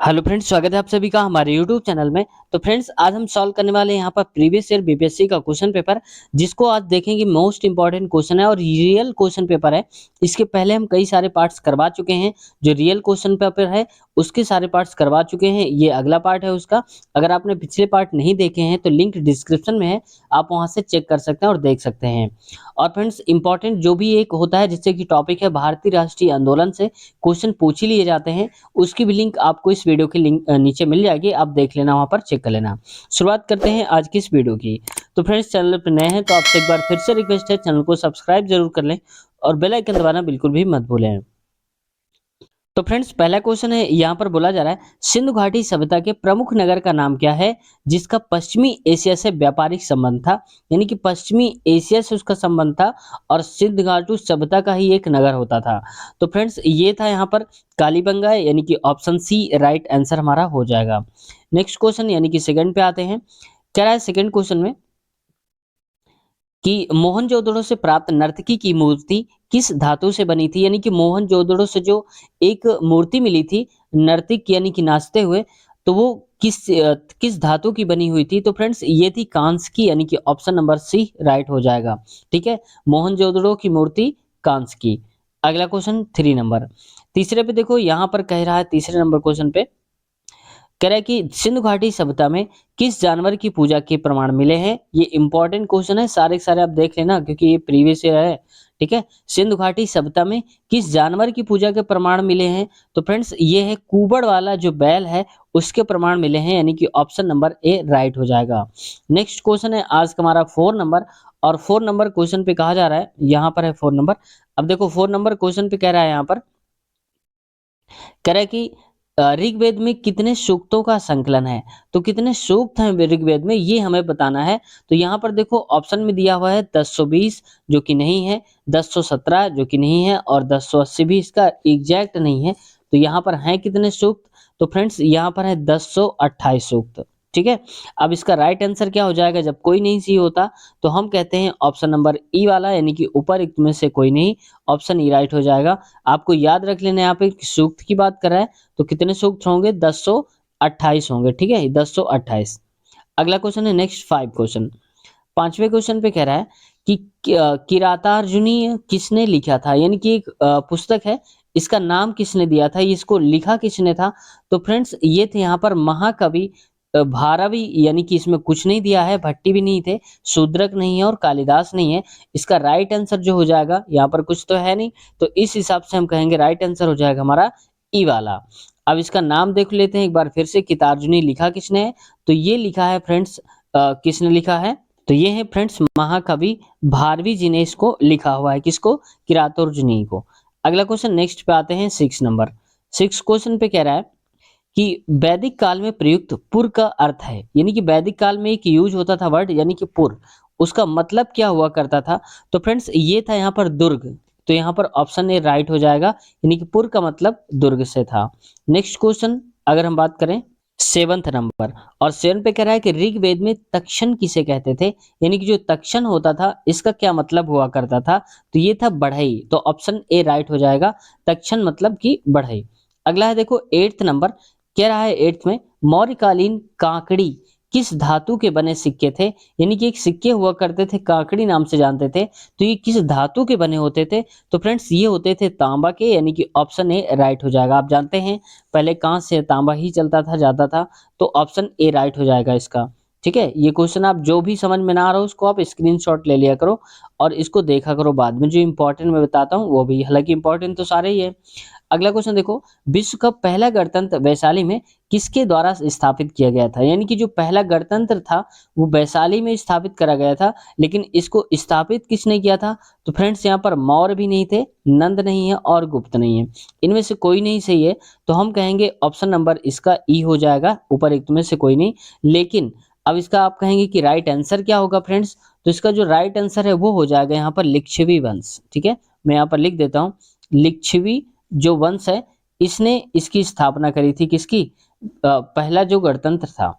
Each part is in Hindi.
हेलो फ्रेंड्स, स्वागत है आप सभी का हमारे यूट्यूब चैनल में। तो फ्रेंड्स, आज हम सॉल्व करने वाले हैं यहाँ पर प्रीवियस ईयर बीपीएससी का क्वेश्चन पेपर, जिसको आज देखेंगे। मोस्ट इंपॉर्टेंट क्वेश्चन है और रियल क्वेश्चन पेपर है। इसके पहले हम कई सारे पार्ट्स करवा चुके हैं। जो रियल क्वेश्चन पेपर है उसके सारे पार्ट्स करवा चुके हैं। ये अगला पार्ट है उसका। अगर आपने पिछले पार्ट नहीं देखे हैं तो लिंक डिस्क्रिप्शन में है, आप वहां से चेक कर सकते हैं और देख सकते हैं। और फ्रेंड्स, इंपॉर्टेंट जो भी एक होता है जिससे कि टॉपिक है भारतीय राष्ट्रीय आंदोलन से क्वेश्चन पूछ ही लिए जाते हैं, उसकी भी लिंक आपको इस वीडियो के लिंक नीचे मिल जाएगी। आप देख लेना, वहां पर चेक कर लेना। शुरुआत करते हैं आज की इस वीडियो की। तो फ्रेंड्स, चैनल पर नए हैं तो आपसे एक बार फिर से रिक्वेस्ट है, चैनल को सब्सक्राइब जरूर कर लें और बेल आइकन दबाना बिल्कुल भी मत भूलें। तो फ्रेंड्स, पहला क्वेश्चन है, यहाँ पर बोला जा रहा है सिंधु घाटी सभ्यता के प्रमुख नगर का नाम क्या है जिसका पश्चिमी एशिया से व्यापारिक संबंध था। यानी कि पश्चिमी एशिया से उसका संबंध था और सिंधु घाटी सभ्यता का ही एक नगर होता था। तो फ्रेंड्स, ये था यहाँ पर कालीबंगा, यानी कि ऑप्शन सी राइट आंसर हमारा हो जाएगा। नेक्स्ट क्वेश्चन यानी कि सेकंड पे आते हैं। कह रहा है सेकंड क्वेश्चन में कि मोहनजोदड़ो से प्राप्त नर्तकी की मूर्ति किस धातु से बनी थी। यानी कि मोहनजोदड़ो से जो एक मूर्ति मिली थी नर्तक यानी कि नाचते हुए, तो वो किस धातु की बनी हुई थी। तो फ्रेंड्स, ये थी कांस्य की, यानी कि ऑप्शन नंबर सी राइट हो जाएगा। ठीक है, मोहनजोदड़ो की मूर्ति कांस्य की। अगला क्वेश्चन 3 नंबर। तीसरे पे देखो, यहाँ पर कह रहा है तीसरे नंबर क्वेश्चन पे कह रहा है कि सिंधु घाटी सभ्यता में किस जानवर की पूजा के प्रमाण मिले हैं। ये इंपॉर्टेंट क्वेश्चन है, सारे के सारे आप देख लेना क्योंकि ये प्रीवियस ईयर है। ठीक है, सिंधु घाटी सभ्यता में किस जानवर की पूजा के प्रमाण मिले हैं। तो फ्रेंड्स, ये है कुबड़ वाला जो बैल है उसके प्रमाण मिले हैं, यानी कि ऑप्शन नंबर ए राइट हो जाएगा। नेक्स्ट क्वेश्चन है आज का हमारा 4 नंबर, और 4 नंबर क्वेश्चन पे कहा जा रहा है, यहाँ पर है 4 नंबर। अब देखो 4 नंबर क्वेश्चन पे कह रहा है, यहाँ पर कह रहा है कि ऋग्वेद में कितने सूक्तों का संकलन है। तो कितने सूक्त हैं ऋग्वेद में, ये हमें बताना है। तो यहाँ पर देखो ऑप्शन में दिया हुआ है 1020 जो कि नहीं है, 1017 जो कि नहीं है, और 1080 भी इसका एग्जैक्ट नहीं है। तो यहाँ पर हैं कितने सूक्त। तो फ्रेंड्स, यहाँ पर है 1028 सूक्त। ठीक है, अब इसका राइट आंसर क्या हो जाएगा। जब कोई नहीं सही होता तो हम कहते हैं ऑप्शन नंबर ई वाला, यानी कि ऊपर में से कोई नहीं, ऑप्शन ई राइट हो जाएगा। आपको याद रख लेना, यहाँ पे सूक्त की बात कर रहा है तो कितने सूक्त होंगे, 1028 होंगे। ठीक है, 1028। अगला क्वेश्चन है नेक्स्ट 5 क्वेश्चन। पांचवें क्वेश्चन पे कह रहा है कि किरातार्जुनी किसने लिखा था। यानी कि एक पुस्तक है, इसका नाम किसने दिया था, इसको लिखा किसने था। तो फ्रेंड्स, ये थे यहाँ पर महाकवि भारवी, यानी कि इसमें कुछ नहीं दिया है, भट्टी भी नहीं थे, शूद्रक नहीं है और कालिदास नहीं है। इसका राइट आंसर जो हो जाएगा, यहाँ पर कुछ तो है नहीं, तो इस हिसाब से हम कहेंगे राइट आंसर हो जाएगा हमारा ई वाला। अब इसका नाम देख लेते हैं एक बार फिर से, कितार्जुनी लिखा किसने है। तो ये लिखा है फ्रेंड्स, किसने लिखा है, तो ये है फ्रेंड्स महाकवि भारवी जी ने इसको लिखा हुआ है, किसको, किरातार्जुनी को। अगला क्वेश्चन नेक्स्ट पे आते हैं 6 नंबर। 6 क्वेश्चन पे कह रहा है कि वैदिक काल में प्रयुक्त पुर का अर्थ है। यानी कि वैदिक काल में एक यूज होता था वर्ड, यानी कि पुर, उसका मतलब क्या हुआ करता था। तो फ्रेंड्स, ये था यहाँ पर दुर्ग। तो यहाँ पर ऑप्शन ए राइट हो जाएगा, यानी कि पुर का मतलब दुर्ग से था। नेक्स्ट क्वेश्चन अगर हम बात करें 7th नंबर, और 7 पे कह रहा है कि ऋग्वेद में तक्षण किसे कहते थे। यानी कि जो तक्षण होता था इसका क्या मतलब हुआ करता था। तो ये था बढ़ई, तो ऑप्शन ए राइट हो जाएगा, तक्षण मतलब कि बढ़ई। अगला है देखो 8th नंबर, कह रहा है 8th में मौर्यकालीन कांकड़ी किस धातु के बने सिक्के थे। यानी कि एक सिक्के हुआ करते थे, कांकड़ी नाम से जानते थे, तो ये किस धातु के बने होते थे। तो फ्रेंड्स, ये होते थे तांबा के, यानी कि ऑप्शन ए राइट हो जाएगा। आप जानते हैं पहले कांच से तांबा ही चलता था, जाता था, तो ऑप्शन ए राइट हो जाएगा इसका। ठीक है, ये क्वेश्चन आप जो भी समझ में ना आ रहा हो उसको आप स्क्रीनशॉट ले लिया करो और इसको देखा करो बाद में, जो इंपॉर्टेंट मैं बताता हूँ वो भी, हालांकि इंपॉर्टेंट तो सारे ही है। अगला क्वेश्चन देखो, विश्व का पहला गणतंत्र वैशाली में किसके द्वारा स्थापित किया गया था। यानी कि जो पहला गणतंत्र था वो वैशाली में स्थापित करा गया था, लेकिन इसको स्थापित किसने किया था। तो फ्रेंड्स, यहाँ पर मौर्य भी नहीं थे, नंद नहीं है और गुप्त नहीं है, इनमें से कोई नहीं सही है। तो हम कहेंगे ऑप्शन नंबर इसका ई हो जाएगा, ऊपर एक में से कोई नहीं। लेकिन अब इसका आप कहेंगे कि राइट आंसर क्या होगा फ्रेंड्स, तो इसका जो राइट आंसर है वो हो जाएगा यहाँ पर लिच्छवी वंश। ठीक है, मैं यहाँ पर लिख देता हूँ, लिच्छवी जो वंश है इसने इसकी स्थापना करी थी, किसकी, पहला जो गणतंत्र था।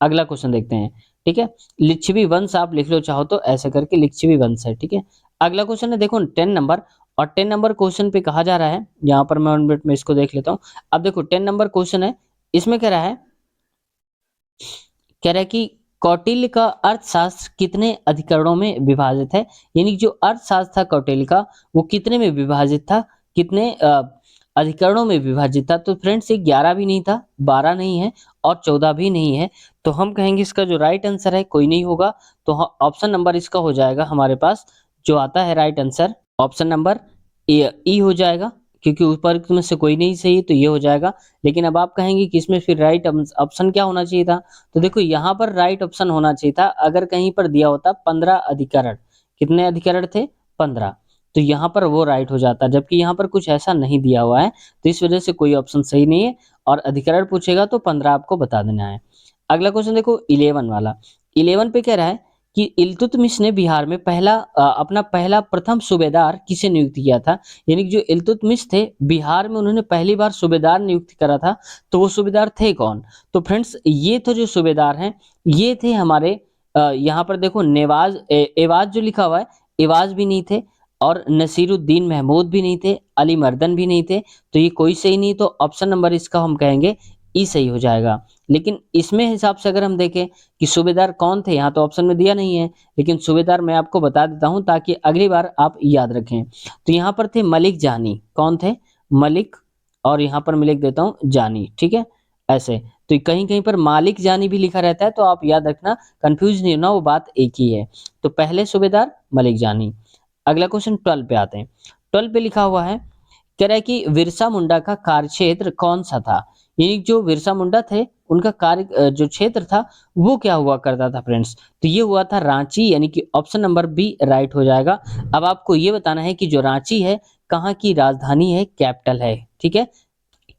अगला क्वेश्चन देखते हैं। ठीक है, लिच्छवी वंश आप लिख लो चाहो तो ऐसे करके, लिच्छवी वंश है। ठीक है, अगला क्वेश्चन है देखो 10 नंबर, और 10 नंबर क्वेश्चन पे कहा जा रहा है, यहाँ पर मैं 1 मिनट में इसको देख लेता हूँ। अब देखो 10 नंबर क्वेश्चन है, इसमें कह रहा है कि कौटिल्य का अर्थशास्त्र कितने अधिकरणों में विभाजित है, यानी कि जो अर्थशास्त्र था कौटिल्य का वो कितने में विभाजित था, कितने अधिकरणों में विभाजित था। तो फ्रेंड्स ये 11 भी नहीं था, 12 नहीं है और 14 भी नहीं है। तो हम कहेंगे इसका जो राइट आंसर है कोई नहीं होगा। तो ऑप्शन नंबर इसका हो जाएगा हमारे पास जो आता है राइट आंसर, ऑप्शन नंबर ई हो जाएगा, क्योंकि ऊपर में से कोई नहीं सही तो ये हो जाएगा। लेकिन अब आप कहेंगे कि इसमें फिर राइट ऑप्शन क्या होना चाहिए था, तो देखो यहाँ पर राइट ऑप्शन होना चाहिए था अगर कहीं पर दिया होता 15 अधिकरण। कितने अधिकरण थे? 15। तो यहाँ पर वो राइट हो जाता, जबकि यहाँ पर कुछ ऐसा नहीं दिया हुआ है, तो इस वजह से कोई ऑप्शन सही नहीं है। और अधिकरण पूछेगा तो 15 आपको बता देना है। अगला क्वेश्चन देखो 11 वाला। 11 पे कह रहा है कि इल्तुतमिश ने बिहार में अपना पहला प्रथम सूबेदार किसे नियुक्त किया था, यानी कि जो इल्तुतमिश थे बिहार में उन्होंने पहली बार सूबेदार नियुक्त करा था, तो वो सूबेदार थे कौन? तो फ्रेंड्स ये तो जो सूबेदार हैं ये थे हमारे यहाँ पर देखो एवाज जो लिखा हुआ है, एवाज भी नहीं थे और नसीरुद्दीन महमूद भी नहीं थे, अली मर्दन भी नहीं थे। तो ये कोई सही नहीं, तो ऑप्शन नंबर इसका हम कहेंगे ई सही हो जाएगा। लेकिन इसमें हिसाब से अगर हम देखें कि सूबेदार कौन थे, यहाँ तो ऑप्शन में दिया नहीं है, लेकिन सूबेदार मैं आपको बता देता हूँ ताकि अगली बार आप याद रखें। तो यहाँ पर थे मलिक जानी। कौन थे? मलिक, और यहाँ पर मैं लिख देता हूँ जानी, ठीक है ऐसे। तो कहीं कहीं पर मालिक जानी भी लिखा रहता है, तो आप याद रखना, कंफ्यूज नहीं होना, वो बात एक ही है। तो पहले सूबेदार मलिक जानी। अगला क्वेश्चन 12 पे आते हैं। 12 पे लिखा हुआ है, कह रहा है कि बिरसा मुंडा का कार्यक्षेत्र कौन सा था, यानी जो बिरसा मुंडा थे उनका कार्य जो क्षेत्र था वो क्या हुआ करता था फ्रेंड्स, तो ये हुआ था रांची, यानी कि ऑप्शन नंबर बी राइट हो जाएगा। अब आपको ये बताना है कि जो रांची है कहाँ की राजधानी है, कैपिटल है, ठीक है,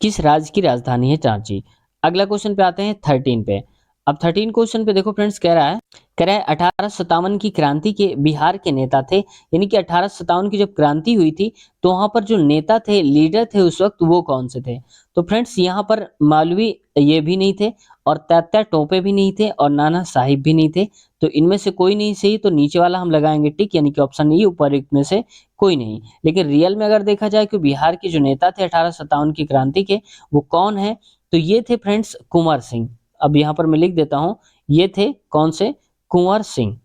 किस राज्य की राजधानी है रांची। अगला क्वेश्चन पे आते हैं 13 पे। अब 13 क्वेश्चन पे देखो फ्रेंड्स, कह रहा है 1857 की क्रांति के बिहार के नेता थे, यानी कि 1857 की जब क्रांति हुई थी तो वहां पर जो नेता थे, लीडर थे उस वक्त, वो कौन से थे? तो फ्रेंड्स यहाँ पर मौलवी ये भी नहीं थे और तात्या टोपे भी नहीं थे और नाना साहिब भी नहीं थे। तो इनमें से कोई नहीं सही, तो नीचे वाला हम लगाएंगे टिक, यानी कि ऑप्शन ई, ऊपर एक में से कोई नहीं। लेकिन रियल में अगर देखा जाए कि बिहार के जो नेता थे 1857 की क्रांति के, वो कौन है, तो ये थे फ्रेंड्स कुंवर सिंह। अब यहाँ पर मैं लिख देता हूँ, ये थे कौन से? कुंवर सिंह।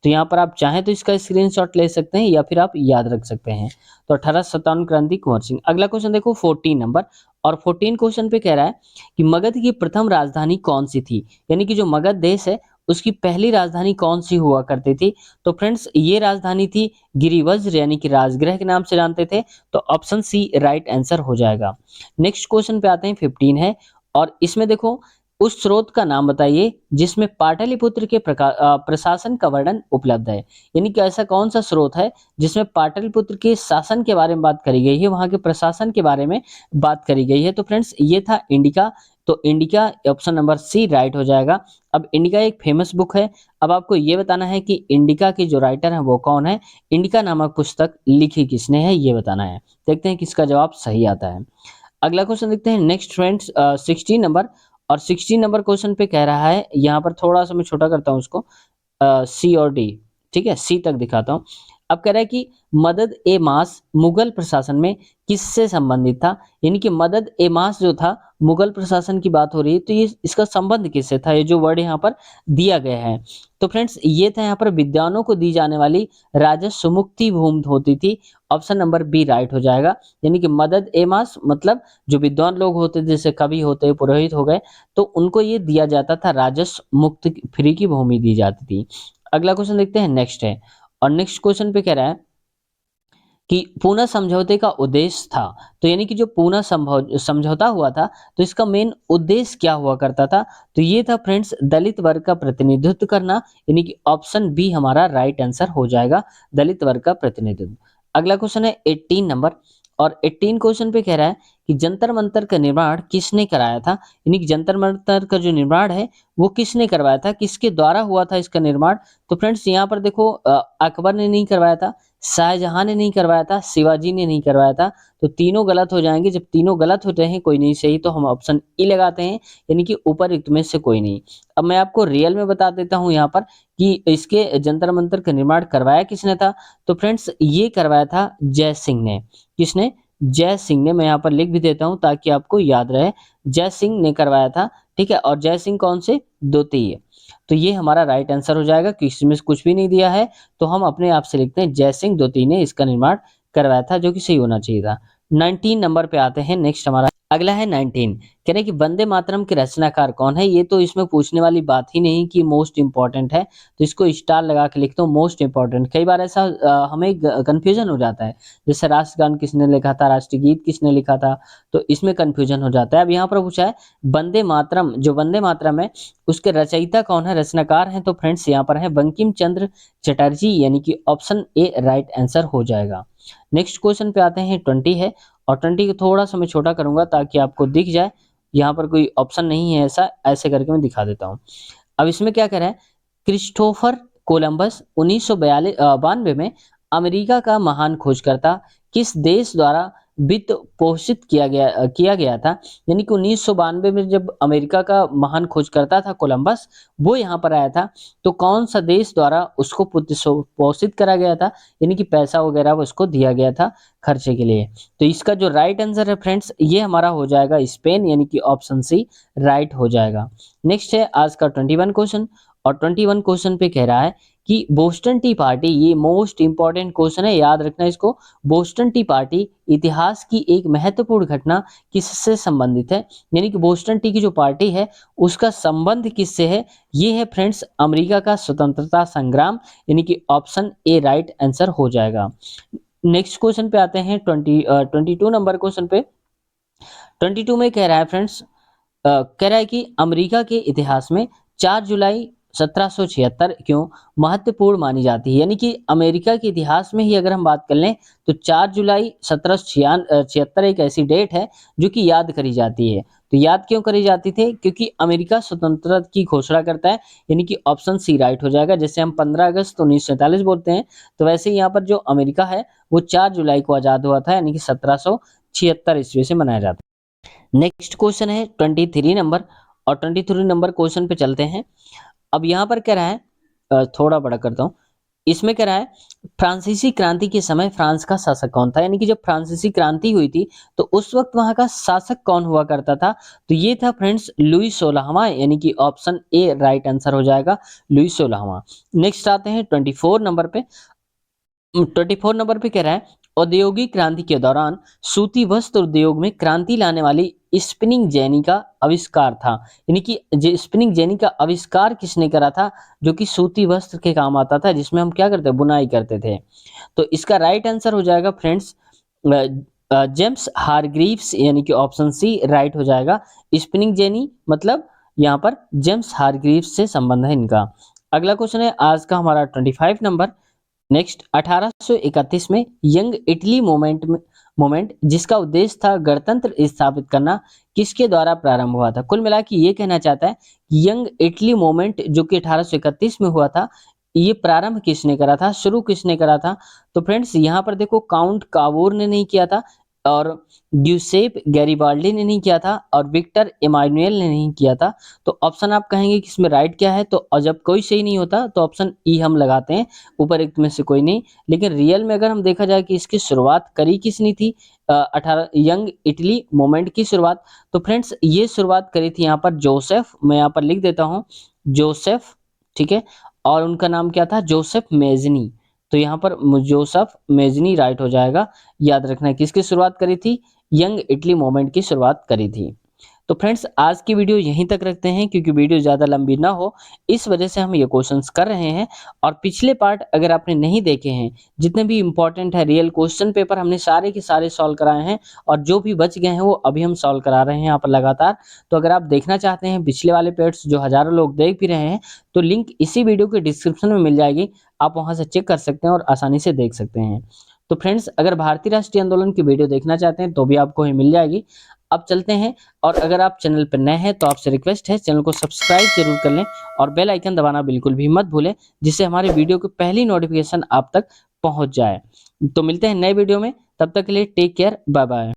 तो यहाँ पर आप चाहें तो इसका स्क्रीनशॉट ले सकते हैं या फिर आप याद रख सकते हैं। तो 1857 क्रांति कुंवर सिंह। अगला क्वेश्चन देखो 14 नंबर, और 14 क्वेश्चन पे कह रहा है कि मगध की प्रथम राजधानी कौन सी थी, यानी कि जो मगध देश है उसकी पहली राजधानी कौन सी हुआ करती थी। तो फ्रेंड्स ये राजधानी थी गिरिवज्र, यानी कि राजगृह के नाम से जानते थे। तो ऑप्शन सी राइट आंसर हो जाएगा। नेक्स्ट क्वेश्चन पे आते हैं 15 है, और इसमें देखो उस स्रोत का नाम बताइए जिसमें पाटलिपुत्र के प्रशासन का वर्णन उपलब्ध है, यानी कि ऐसा कौन सा स्रोत है जिसमें पाटलिपुत्र के शासन के बारे में बात करी गई है, वहां के प्रशासन के बारे में बात करी गई है। तो फ्रेंड्स ये था इंडिका। तो Indica option number C right हो जाएगा। अब इंडिका एक फेमस बुक है। अब आपको ये बताना है कि इंडिका की जो राइटर है वो कौन है, इंडिका नामक पुस्तक लिखी किसने है, ये बताना है। देखते हैं किसका जवाब सही आता है। अगला क्वेश्चन देखते हैं नेक्स्ट फ्रेंड्स 16 नंबर, और 16 नंबर क्वेश्चन पे कह रहा है, यहाँ पर थोड़ा सा मैं छोटा करता हूँ उसको, सी और डी, ठीक है, सी तक दिखाता हूँ। अब कह रहा है कि मदद ए मास मुगल प्रशासन में किससे संबंधित था, यानी कि मदद ए मास जो था मुगल प्रशासन की बात हो रही है, तो ये इसका संबंध किससे था, ये जो वर्ड यहाँ पर दिया गया है। तो फ्रेंड्स ये था यहाँ पर विद्वानों को दी जाने वाली राजस्व मुक्ति भूमि होती थी। ऑप्शन नंबर बी राइट हो जाएगा, यानी कि मदद ए मास मतलब जो विद्वान लोग होते थे, जैसे कवि होते, पुरोहित हो गए, तो उनको ये दिया जाता था, राजस्व मुक्त फ्री की भूमि दी जाती थी। अगला क्वेश्चन देखते हैं नेक्स्ट है, और नेक्स्ट क्वेश्चन पे कह रहा है कि पूना समझौते का उद्देश्य था, तो यानी कि जो पूना समझौता हुआ था तो इसका मेन उद्देश्य क्या हुआ करता था, तो ये था फ्रेंड्स दलित वर्ग का प्रतिनिधित्व करना, यानी कि ऑप्शन बी हमारा राइट आंसर हो जाएगा, दलित वर्ग का प्रतिनिधित्व। अगला क्वेश्चन है 18 नंबर, और 18 क्वेश्चन पे कह रहा है कि जंतर मंतर का निर्माण किसने कराया था, यानी कि जंतर मंतर का जो निर्माण है वो किसने करवाया था, किसके द्वारा हुआ था इसका निर्माण। तो फ्रेंड्स यहाँ पर देखो अकबर ने नहीं करवाया था, शाहजहां ने नहीं करवाया था, शिवाजी ने नहीं करवाया था। तो तीनों गलत हो जाएंगे। जब तीनों गलत होते हैं, कोई नहीं सही, तो हम ऑप्शन ई लगाते हैं, यानी कि ऊपर्युक्त में से कोई नहीं। अब मैं आपको रियल में बता देता हूं यहाँ पर कि इसके जंतर मंतर का निर्माण करवाया किसने था। तो फ्रेंड्स ये करवाया था जय सिंह ने। किसने? जय सिंह ने, मैं यहाँ पर लिख भी देता हूँ ताकि आपको याद रहे, जय सिंह ने करवाया था, ठीक है। और जय सिंह कौन से? द्वितीय। तो ये हमारा राइट आंसर हो जाएगा कि इसमें कुछ भी नहीं दिया है, तो हम अपने आप से लिखते हैं जय सिंह द्वितीय ने इसका निर्माण करवाया था, जो कि सही होना चाहिए था। 19 नंबर पे आते हैं। नेक्स्ट हमारा अगला है 19। कह रहे हैं कि वंदे मातरम के रचनाकार कौन है? ये तो इसमें पूछने वाली बात ही नहीं कि मोस्ट इंपॉर्टेंट है, तो इसको स्टार लगा के लिखता हूँ मोस्ट इंपॉर्टेंट। कई बार ऐसा हमें कंफ्यूजन हो जाता है, जैसे राष्ट्रगान किसने लिखा था, राष्ट्रीय गीत किसने लिखा था, तो इसमें कंफ्यूजन हो जाता है। अब यहाँ पर पूछा है वंदे मातरम, जो वंदे मातरम है उसके रचयिता कौन है, रचनाकार हैं, तो फ्रेंड्स यहाँ पर है बंकिम चंद्र चटर्जी, यानी कि ऑप्शन ए राइट आंसर हो जाएगा। नेक्स्ट क्वेश्चन पे आते हैं। 20 है, और 20 को थोड़ा सा मैं छोटा करूंगा ताकि आपको दिख जाए। यहाँ पर कोई ऑप्शन नहीं है ऐसा, ऐसे करके मैं दिखा देता हूँ। अब इसमें क्या कह रहा है, क्रिस्टोफर कोलंबस 1992 में अमेरिका का महान खोजकर्ता किस देश द्वारा वित्त पोषित किया गया था? यानी कि 1992 में जब अमेरिका का महान खोजकर्ता था कोलंबस, वो यहाँ पर आया था, तो कौन सा देश द्वारा उसको पोषित करा गया था, यानी कि पैसा वगैरह उसको दिया गया था खर्चे के लिए? तो इसका जो राइट आंसर है फ्रेंड्स, ये हमारा हो जाएगा स्पेन, यानी कि ऑप्शन सी राइट हो जाएगा। नेक्स्ट है आज का 21 क्वेश्चन, और 21 क्वेश्चन पे कह रहा है कि बोस्टन टी पार्टी, ये मोस्ट इंपॉर्टेंट क्वेश्चन है, याद रखना इसको। बोस्टन टी पार्टी इतिहास की एक महत्वपूर्ण घटना किससे संबंधित है? यानी कि बोस्टन टी की जो पार्टी है उसका संबंध किससे है? ये है फ्रेंड्स अमेरिका का स्वतंत्रता संग्राम, यानी कि ऑप्शन ए राइट आंसर हो जाएगा। नेक्स्ट क्वेश्चन पे आते हैं 22 नंबर क्वेश्चन पे। 22 में कह रहा है फ्रेंड्स, कह रहा है कि अमेरिका के इतिहास में 4 जुलाई 1776 क्यों महत्वपूर्ण मानी जाती है? यानी कि अमेरिका के इतिहास में ही अगर हम बात कर लें तो 4 जुलाई 1776 एक ऐसी डेट है जो कि याद करी जाती है। तो याद क्यों करी जाती थी? क्योंकि अमेरिका स्वतंत्रता की घोषणा करता है, यानी कि ऑप्शन सी राइट हो जाएगा। जैसे हम 15 अगस्त 1947 बोलते हैं, तो वैसे ही यहाँ पर जो अमेरिका है वो 4 जुलाई को आज़ाद हुआ था, यानी कि 1776 ईस्वी से मनाया जाता है। नेक्स्ट क्वेश्चन है 23 नंबर, और 23 नंबर क्वेश्चन पे चलते हैं। अब यहाँ पर कह रहा है, थोड़ा बड़ा करता हूँ, इसमें कह रहा है फ्रांसीसी क्रांति के समय फ्रांस का शासक कौन था? यानी कि जब फ्रांसीसी क्रांति हुई थी तो उस वक्त वहां का शासक कौन हुआ करता था? तो ये था फ्रेंड्स लुई 16वां, यानी कि ऑप्शन ए राइट आंसर हो जाएगा, लुई 16वां। नेक्स्ट आते हैं 24 नंबर पे। 24 नंबर पे कह रहा है औद्योगिक क्रांति के दौरान सूती वस्त्र उद्योग में क्रांति लाने वाली स्पिनिंग जेनी का आविष्कार था। यानी कि स्पिनिंग जेनी का आविष्कार किसने करा था? जो कि सूती वस्त्र के काम आता था, जिसमें हम क्या करते, बुनाई करते थे। तो इसका राइट आंसर हो जाएगा फ्रेंड्स जेम्स हारग्रीव्स, यानी कि ऑप्शन सी राइट हो जाएगा। स्पिनिंग जेनी मतलब यहाँ पर जेम्स हारग्रीव्स से संबंध है इनका। अगला क्वेश्चन है आज का हमारा 25 नंबर। नेक्स्ट 1831 में यंग इटली मोमेंट जिसका उद्देश्य था गणतंत्र स्थापित करना, किसके द्वारा प्रारंभ हुआ था? कुल मिला के ये कहना चाहता है कि यंग इटली मोमेंट जो कि 1831 में हुआ था, ये प्रारंभ किसने करा था, शुरू किसने करा था? तो फ्रेंड्स यहाँ पर देखो काउंट कावोर ने नहीं किया था, और ड्यूसेप गैरिबाल्डी ने नहीं किया था, और विक्टर इमानुएल ने नहीं किया था। तो ऑप्शन आप कहेंगे कि इसमें राइट क्या है, तो और जब कोई सही नहीं होता तो ऑप्शन ई हम लगाते हैं, ऊपर एक में से कोई नहीं। लेकिन रियल में अगर हम देखा जाए कि इसकी शुरुआत करी किसने थी, 18 यंग इटली मूवमेंट की शुरुआत, तो फ्रेंड्स ये शुरुआत करी थी यहाँ पर जोसेफ, मैं यहाँ पर लिख देता हूँ जोसेफ, ठीक है। और उनका नाम क्या था? Joseph Mazzini. तो यहाँ पर जोसेफ मेजनी राइट हो जाएगा। याद रखना है किसकी शुरुआत करी थी, यंग इटली मूवमेंट की शुरुआत करी थी। तो फ्रेंड्स आज की वीडियो यहीं तक रखते हैं, क्योंकि वीडियो ज़्यादा लंबी ना हो इस वजह से हम ये क्वेश्चंस कर रहे हैं। और पिछले पार्ट अगर आपने नहीं देखे हैं, जितने भी इंपॉर्टेंट है रियल क्वेश्चन पेपर हमने सारे के सारे सॉल्व कराए हैं, और जो भी बच गए हैं वो अभी हम सॉल्व करा रहे हैं यहाँ पर लगातार। तो अगर आप देखना चाहते हैं पिछले वाले पेपर्स जो हज़ारों लोग देख भी रहे हैं, तो लिंक इसी वीडियो के डिस्क्रिप्शन में मिल जाएगी, आप वहाँ से चेक कर सकते हैं और आसानी से देख सकते हैं। तो फ्रेंड्स अगर भारतीय राष्ट्रीय आंदोलन की वीडियो देखना चाहते हैं तो भी आपको ही मिल जाएगी। अब चलते हैं, और अगर आप चैनल पर नए हैं तो आपसे रिक्वेस्ट है चैनल को सब्सक्राइब जरूर कर लें, और बेल आइकन दबाना बिल्कुल भी मत भूलें, जिससे हमारे वीडियो की पहली नोटिफिकेशन आप तक पहुंच जाए। तो मिलते हैं नए वीडियो में, तब तक के लिए टेक केयर, बाय बाय।